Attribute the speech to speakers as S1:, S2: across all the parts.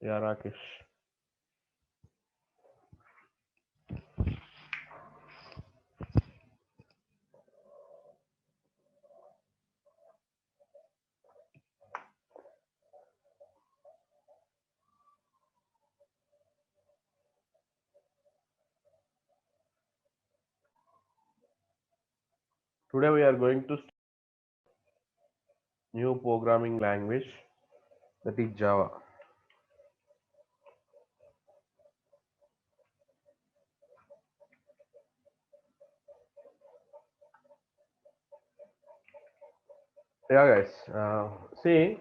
S1: Yeah, Rakesh. Today we are going to start new programming language, that is Java. Yeah, guys. See,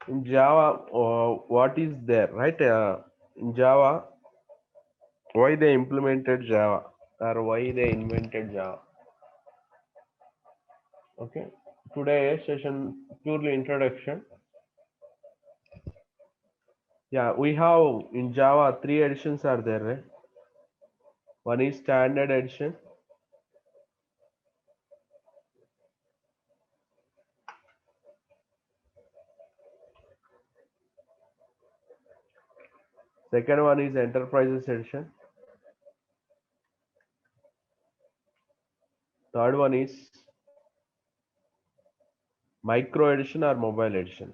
S1: in Java, what is there, right? In Java, why they implemented Java or why they invented Java? Okay. Today session purely introduction. Yeah, we have in Java three editions are there, right? One is standard edition. Second one is enterprises edition. Third one is micro edition or mobile edition.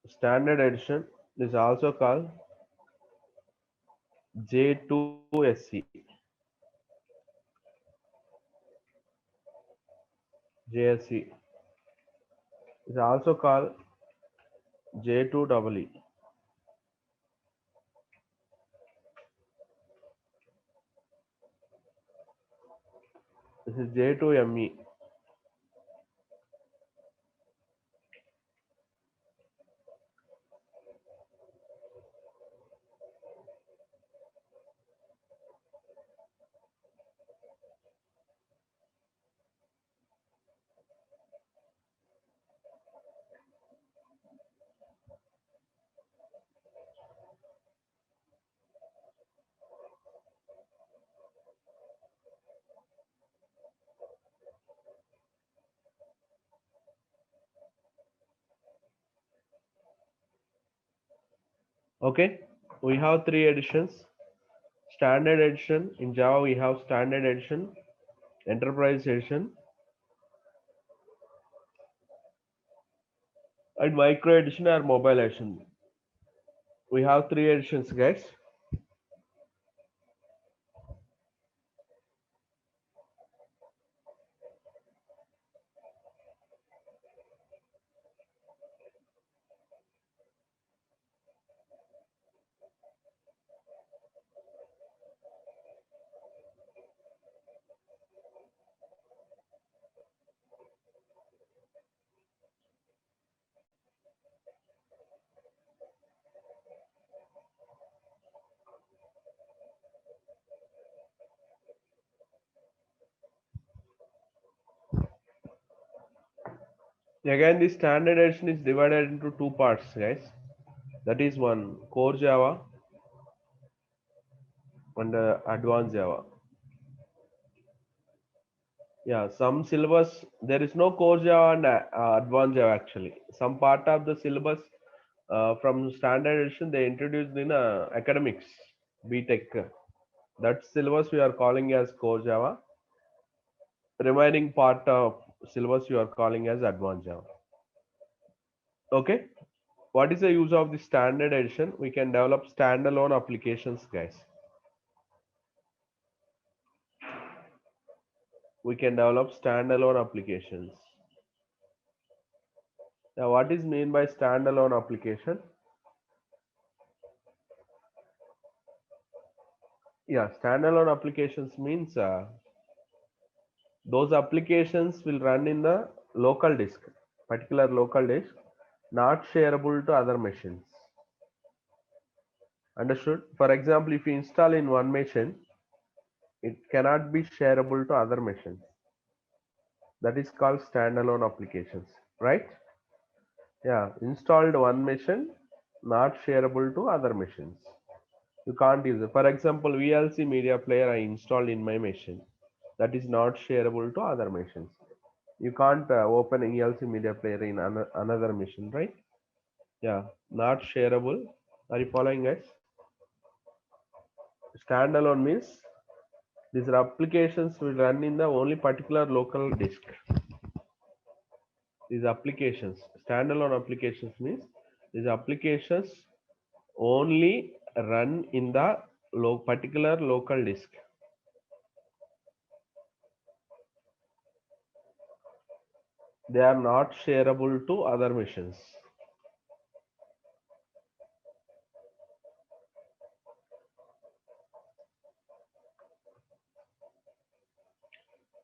S1: Standard edition is also called J2SE. JSE is also called J2EE. This is J2ME. Okay, we have three editions. Standard edition in Java we have standard edition, enterprise edition, and micro edition or mobile edition. We have three editions, guys. Again, the standard edition is divided into two parts, guys. That is one core Java and advanced Java. Yeah, some syllabus there is no core Java and advanced Java actually. Some part of the syllabus from standard edition they introduced in academics, BTech. That syllabus we are calling as core Java. Remaining part of syllabus you are calling as advanced Java. Okay. What is the use of the standard edition? We can develop standalone applications, guys. We can develop standalone applications. Now, what is mean by standalone application? Yeah, standalone applications means those applications will run in the local disk, particular local disk, not shareable to other machines. Understood? For example, if you install in one machine, it cannot be shareable to other machines. That is called standalone applications, right? Yeah, installed one machine, not shareable to other machines. You can't use it. For example, VLC media player I installed in my machine. That is not shareable to other machines. You can't open ELC media player in another machine, right? Yeah, not shareable. Are you following, guys? Standalone means these applications will run in the only particular local disk. These applications, standalone applications means these applications only run in the particular local disk. They are not shareable to other machines.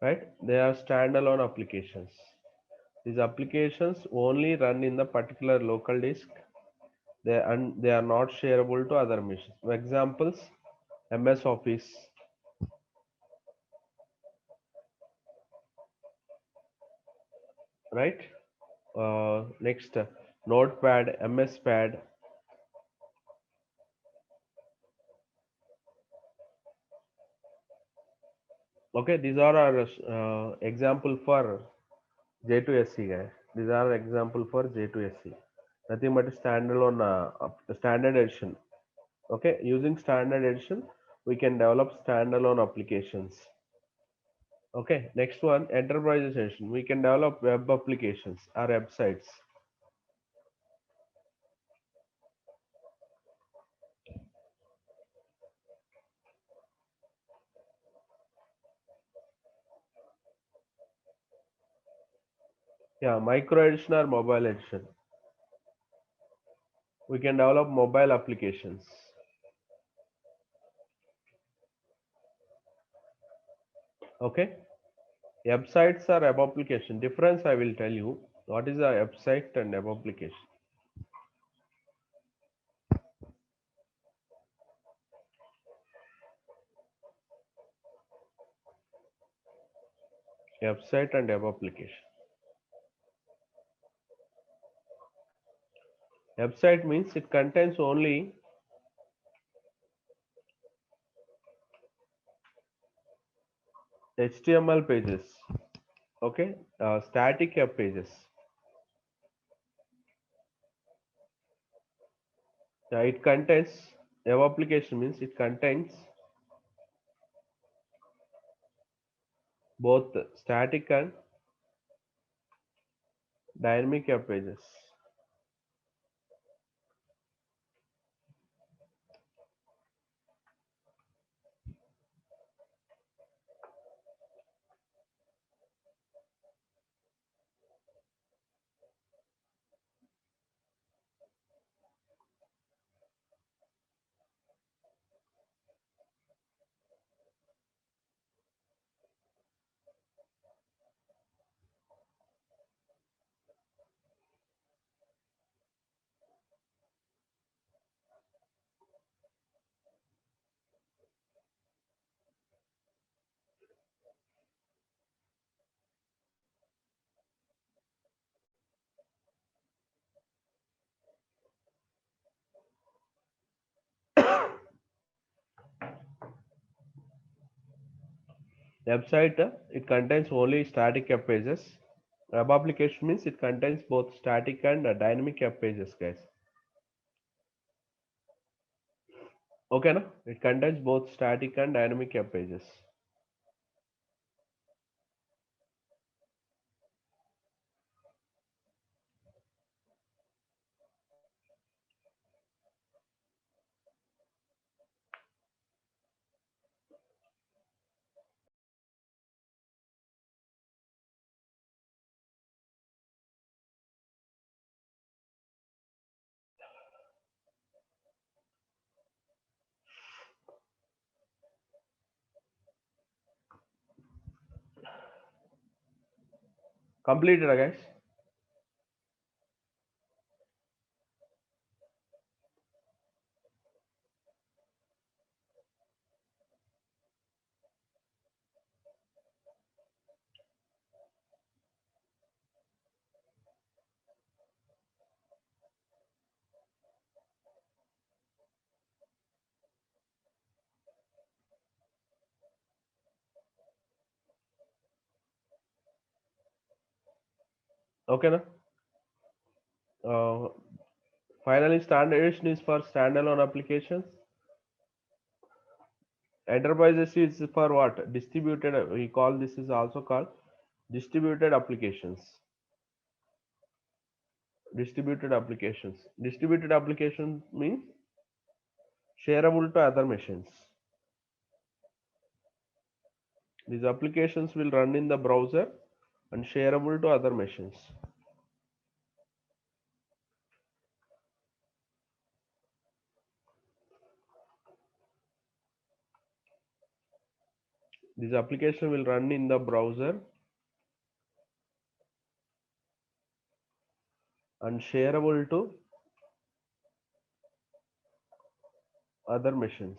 S1: Right? They are standalone applications. These applications only run in the particular local disk. They are not shareable to other machines. Examples: MS Office, right? Next, Notepad, MS Pad. Okay, these are our example for J2SC, guys. These are example for J2SC. Nothing but standalone standard edition. Okay, using standard edition, we can develop standalone applications. Okay, next one, enterprise edition. We can develop web applications or websites. Yeah, micro edition or mobile edition. We can develop mobile applications. Okay, websites are web application. Difference I will tell you. What is a website and web application? Website and web application. Website means it contains only HTML pages. Okay, static web pages. It contains web application means it contains both static and dynamic web pages. Website it contains only static web pages. Web application means it contains both static and dynamic web pages, guys. Okay, no? It contains both static and dynamic web pages. Completed, guys. Okay, na? Uh, Finally, standardization is for standalone applications. Enterprises is for what? Distributed. We call this is also called distributed applications. Distributed applications. Distributed applications means shareable to other machines. These applications will run in the browser and shareable to other machines. This application will run in the browser and shareable to other machines.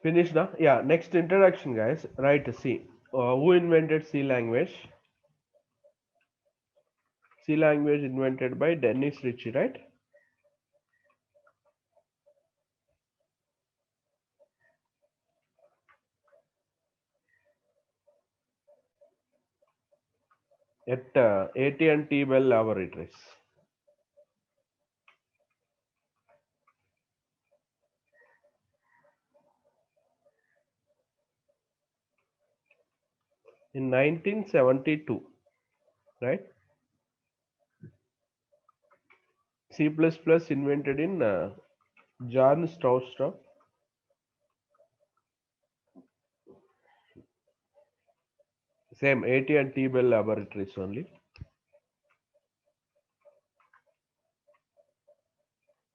S1: Finished now? Yeah, next introduction, guys. Right, C. Who invented C language? C language invented by Dennis Ritchie, right? At AT&T Bell Laboratories. In 1972, right? C++ invented in John Stroustrup. Same AT&T Bell Laboratories only.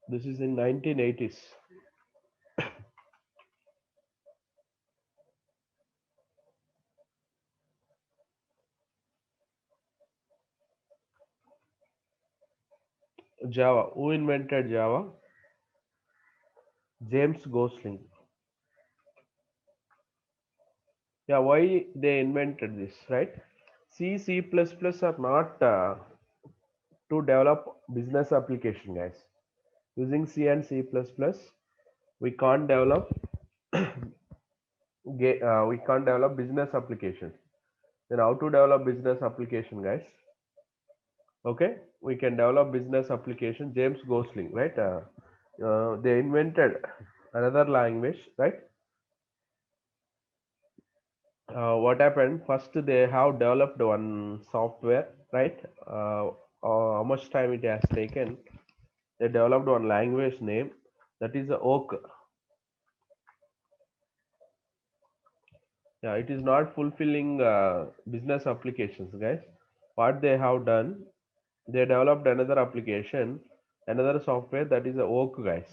S1: This is in 1980s. Java. Who invented Java? James Gosling. Yeah, why they invented this, right? C, C++ are not to develop business application, guys. Using C and C++, we can't develop we can't develop business applications. Then how to develop business application, guys? Okay, we can develop business application. James Gosling, right? They invented another language, right? What happened? First, they have developed one software, right? How much time it has taken? They developed one language name, that is Oak. Yeah, it is not fulfilling business applications, guys. What they have done, they developed another application, another software, that is Oak, guys.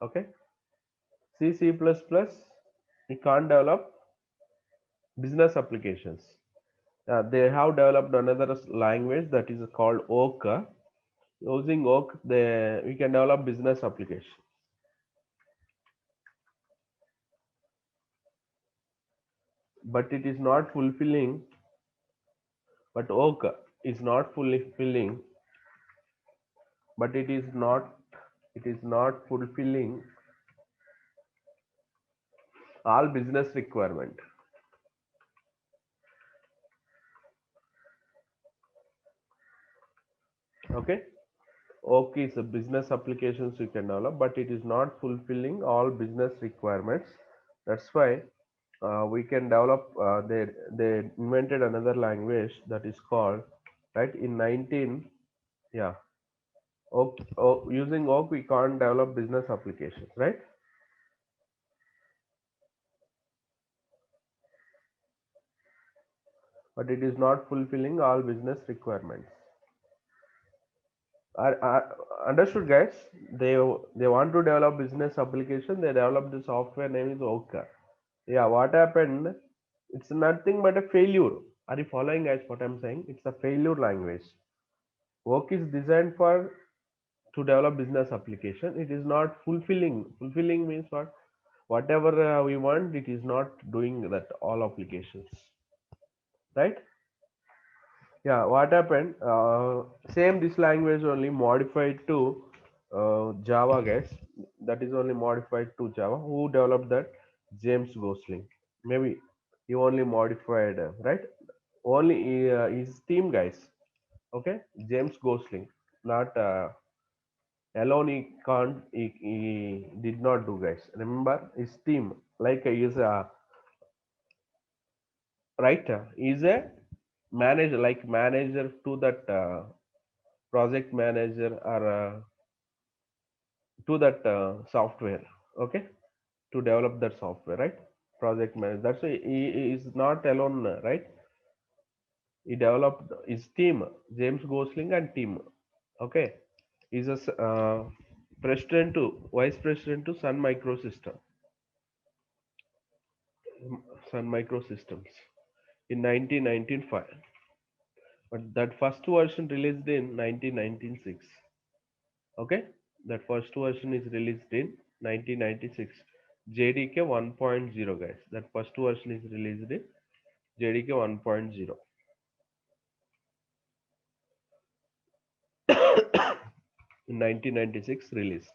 S1: Okay, C, C++, we can't develop business applications. They have developed another language that is called Oak. Using Oak, we can develop business application. But it is not fulfilling. But Oak is not fulfilling. But it is not. It is not fulfilling all business requirement. Okay. Oak is a business applications you can develop, but it is not fulfilling all business requirements. That's why we can develop. They invented another language that is called, right, in 19. Yeah, Oak, using Oak we can't develop business applications, right? But it is not fulfilling all business requirements. Understood, guys? They want to develop business application. They develop the software name is Oak. Yeah, what happened? It's nothing but a failure. Are you following, guys? What I'm saying? It's a failure language. Work is designed for to develop business application. It is not fulfilling. Fulfilling means what? Whatever we want, it is not doing that all applications, right? Yeah, what happened? Same this language only modified to Java, guys. That is only modified to Java. Who developed that? James Gosling. Maybe he only modified, right? Only his team, guys. Okay, James Gosling, not alone. He can't. He did not do, guys. Remember his team. Like he is a right. He's a manager, like manager to that project manager or to that software. Okay, to develop that software, right? Project manager. That's why he is not alone, right? He developed his team, James Gosling and team. Okay, he's a president to vice president to Sun Microsystem, Sun Microsystems in 1995. But that first version released in 1996. Okay, that first version is released in 1996. JDK 1.0, guys. That first version is released in JDK 1.0 in 1996 released.